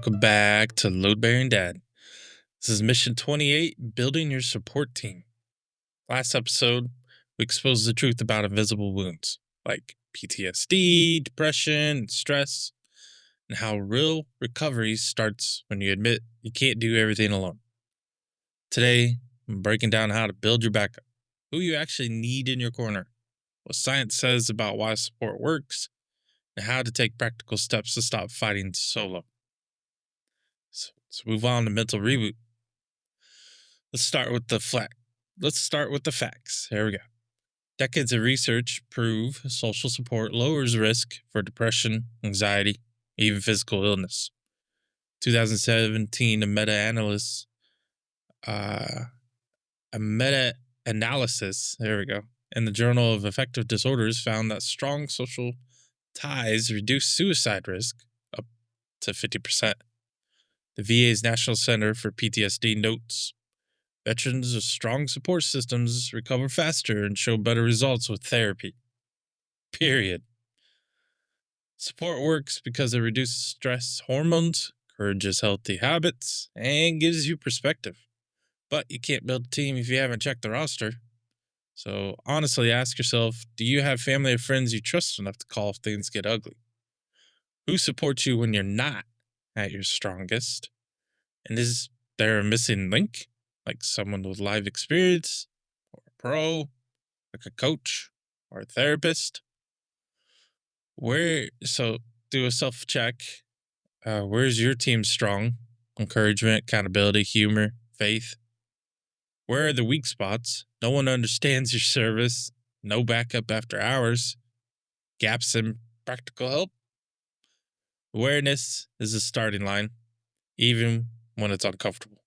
Welcome back to Load Bearing Dad. This is Mission 28 Building Your Support Team. Last episode, we exposed the truth about invisible wounds like PTSD, depression, and stress, and how real recovery starts when you admit you can't do everything alone. Today, I'm breaking down how to build your backup, who you actually need in your corner, what science says about why support works, and how to take practical steps to stop fighting solo. So let's move on to mental reboot. Let's start with the facts. Here we go. Decades of research prove social support lowers risk for depression, anxiety, even physical illness. 2017, uh, a meta-analysis, there we go, in the Journal of Affective Disorders found that strong social ties reduce suicide risk up to 50%. The VA's National Center for PTSD notes veterans with strong support systems recover faster and show better results with therapy. Period. Support works because it reduces stress hormones, encourages healthy habits, and gives you perspective. But you can't build a team if you haven't checked the roster. So honestly, ask yourself, do you have family or friends you trust enough to call if things get ugly? Who supports you when you're not at your strongest? And is there a missing link? Like someone with live experience, or a pro, like a coach, or a therapist? Do a self check. Where's your team strong? Encouragement, accountability, humor, faith. Where are the weak spots? No one understands your service. No backup after hours. Gaps in practical help. Awareness is the starting line, even when it's uncomfortable.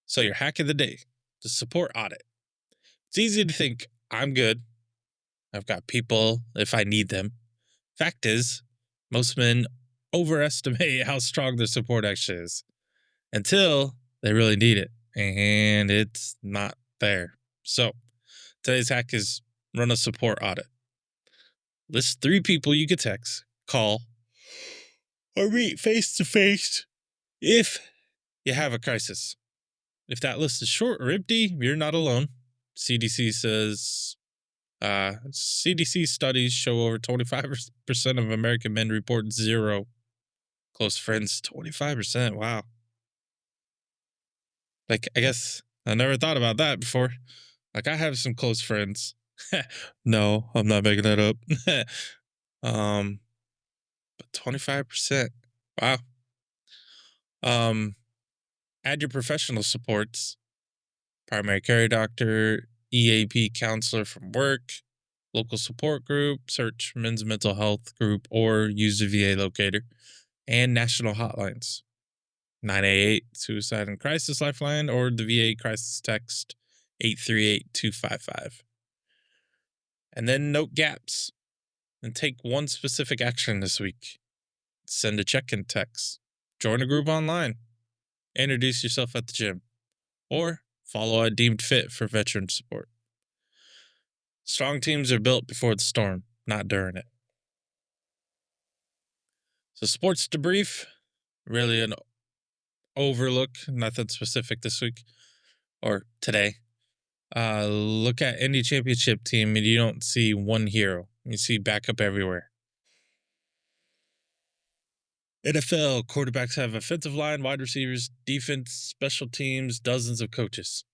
So your hack of the day, the support audit. It's easy to think, I'm good. I've got people if I need them. Fact is, most men overestimate how strong their support actually is until they really need it, and it's not there. So today's hack is run a support audit. List 3 people you could text, call, or meet face to face if you have a crisis. If that list is short or empty, you're not alone. CDC says CDC studies show over 25% of American men report 0 close friends. 25%. Wow. Like, I guess I never thought about that before. Like, I have some close friends. No, I'm not making that up. But 25%. Wow. Add your professional supports. Primary care doctor, EAP counselor from work, local support group, search men's mental health group, or use the VA locator, and national hotlines. 988 Suicide and Crisis Lifeline, or the VA Crisis Text 838-255. And then note gaps and take one specific action this week. Send a check-in text, join a group online, introduce yourself at the gym, or follow a deemed fit for veteran support. Strong teams are built before the storm, not during it. So sports debrief, really an overlook, nothing specific this week or today. Look at any championship team and you don't see one hero. You see backup everywhere. NFL quarterbacks have offensive line, wide receivers, defense, special teams, dozens of coaches.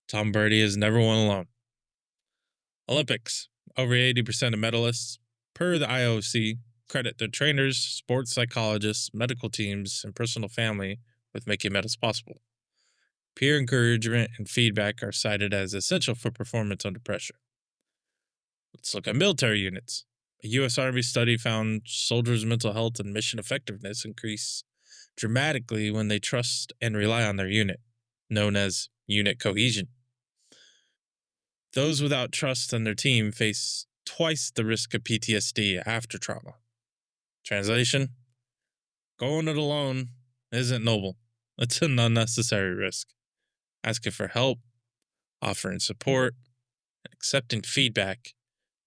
Tom Brady has never won alone. Olympics, over 80% of medalists, per the IOC, credit their trainers, sports psychologists, medical teams, and personal family with making medals possible. Peer encouragement and feedback are cited as essential for performance under pressure. Let's look at military units. A U.S. Army study found soldiers' mental health and mission effectiveness increase dramatically when they trust and rely on their unit, known as unit cohesion. Those without trust in their team face twice the risk of PTSD after trauma. Translation: going it alone isn't noble. It's an unnecessary risk. Asking for help, offering support, and accepting feedback,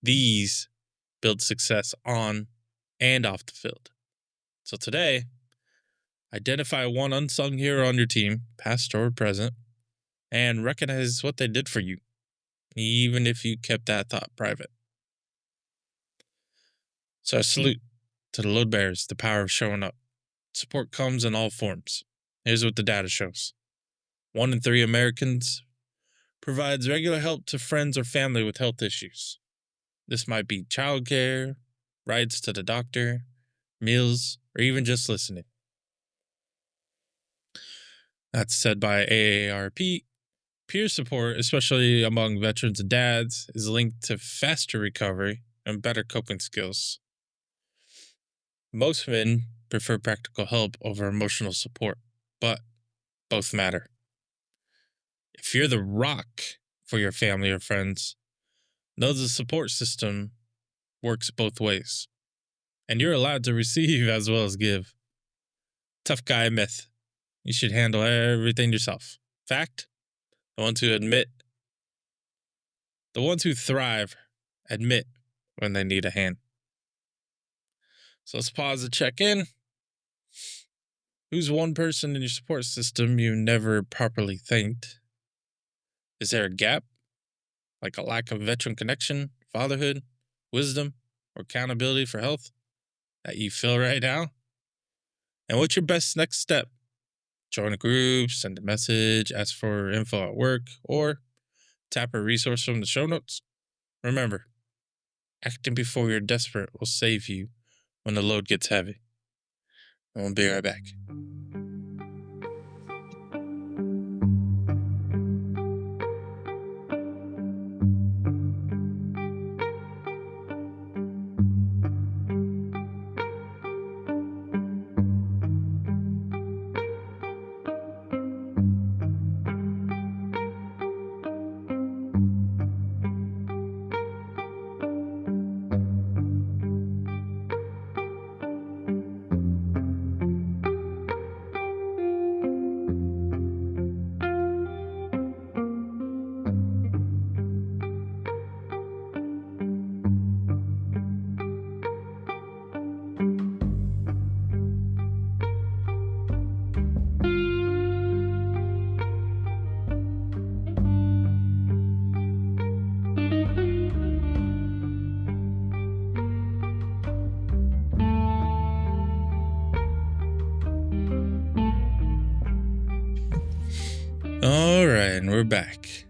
these build success on and off the field. So today, Identify one unsung hero on your team, past or present, and recognize what they did for you, even if you kept that thought private. So I salute to the load bearers, the power of showing up. Support comes in all forms. Here's what the data shows: 1 in 3 Americans provides regular help to friends or family with health issues. This might be childcare, rides to the doctor, meals, or even just listening. That's said by AARP. Peer support, especially among veterans and dads, is linked to faster recovery and better coping skills. Most men prefer practical help over emotional support, but both matter. If you're the rock for your family or friends, know the support system works both ways, and you're allowed to receive as well as give. Tough guy myth. You should handle everything yourself. Fact: the ones who thrive admit when they need a hand. So let's pause and check in. Who's one person in your support system you never properly thanked? Is there a gap, like a lack of veteran connection, fatherhood, wisdom, or accountability for health that you feel right now? And what's your best next step? Join a group, send a message, ask for info at work, or tap a resource from the show notes? Remember, acting before you're desperate will save you when the load gets heavy. And we'll be right back. All right, and we're back.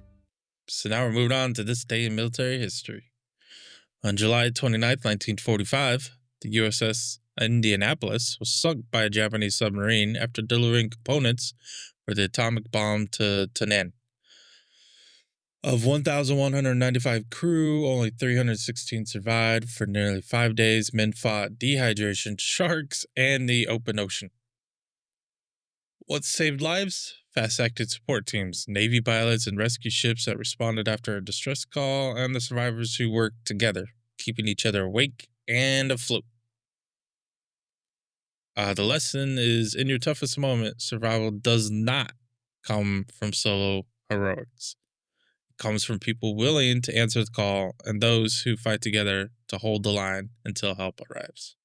So now we're moving on to this day in military history. On July 29th, 1945, the USS Indianapolis was sunk by a Japanese submarine after delivering components for the atomic bomb to Tanan. Of 1,195 crew, only 316 survived. For nearly 5 days, men fought dehydration, sharks, and the open ocean. What saved lives? Fast-acting support teams, Navy pilots, and rescue ships that responded after a distress call, and the survivors who worked together, keeping each other awake and afloat. The lesson is, in your toughest moment, survival does not come from solo heroics. It comes from people willing to answer the call and those who fight together to hold the line until help arrives.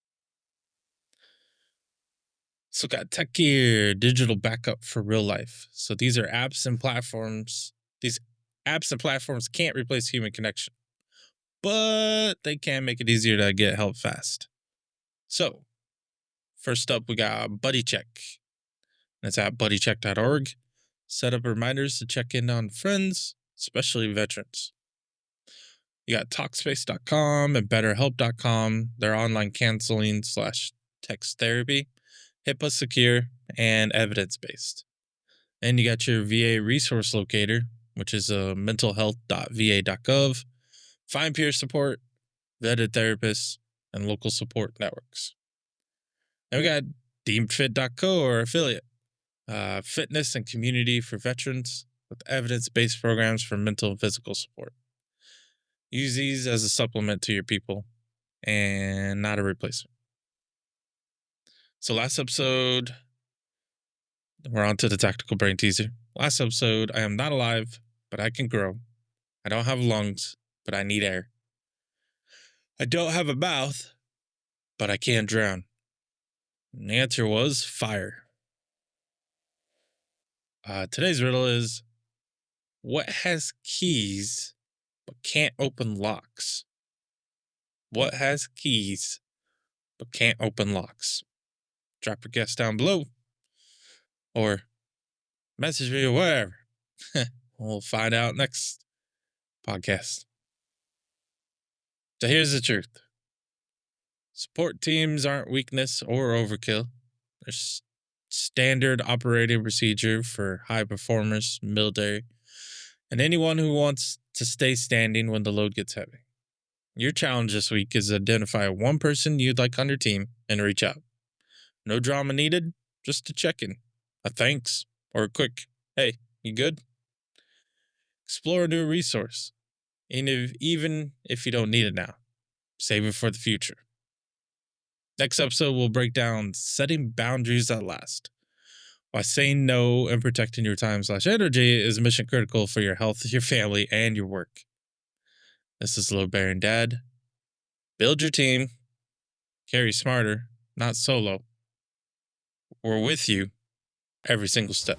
So got tech gear, digital backup for real life. So these are apps and platforms. These apps and platforms can't replace human connection, but they can make it easier to get help fast. So first up, we got Buddy Check. That's at buddycheck.org. Set up reminders to check in on friends, especially veterans. You got Talkspace.com and BetterHelp.com. They're online counseling / text therapy, HIPAA secure, and evidence based. And you got your VA resource locator, which is mentalhealth.va.gov. Find peer support, vetted therapists, and local support networks. Then we got deemedfit.co, or affiliate, fitness and community for veterans with evidence-based programs for mental and physical support. Use these as a supplement to your people and not a replacement. So last episode, we're on to the tactical brain teaser. Last episode, I am not alive, but I can grow. I don't have lungs, but I need air. I don't have a mouth, but I can drown. And the answer was fire. Today's riddle is, what has keys but can't open locks? What has keys but can't open locks? Drop your guess down below or message me or whatever. We'll find out next podcast. So here's the truth: support teams aren't weakness or overkill. They're standard operating procedure for high performers, military, and anyone who wants to stay standing when the load gets heavy. Your challenge this week is identify one person you'd like on your team and reach out. No drama needed, just a check in, a thanks, or a quick, hey, you good? Explore a new resource, even if you don't need it now. Save it for the future. Next episode, we'll break down setting boundaries that last. Why saying no and protecting your time/energy is mission critical for your health, your family, and your work. This is Load Bearing Dad. Build your team. Carry smarter, not solo. We're with you every single step.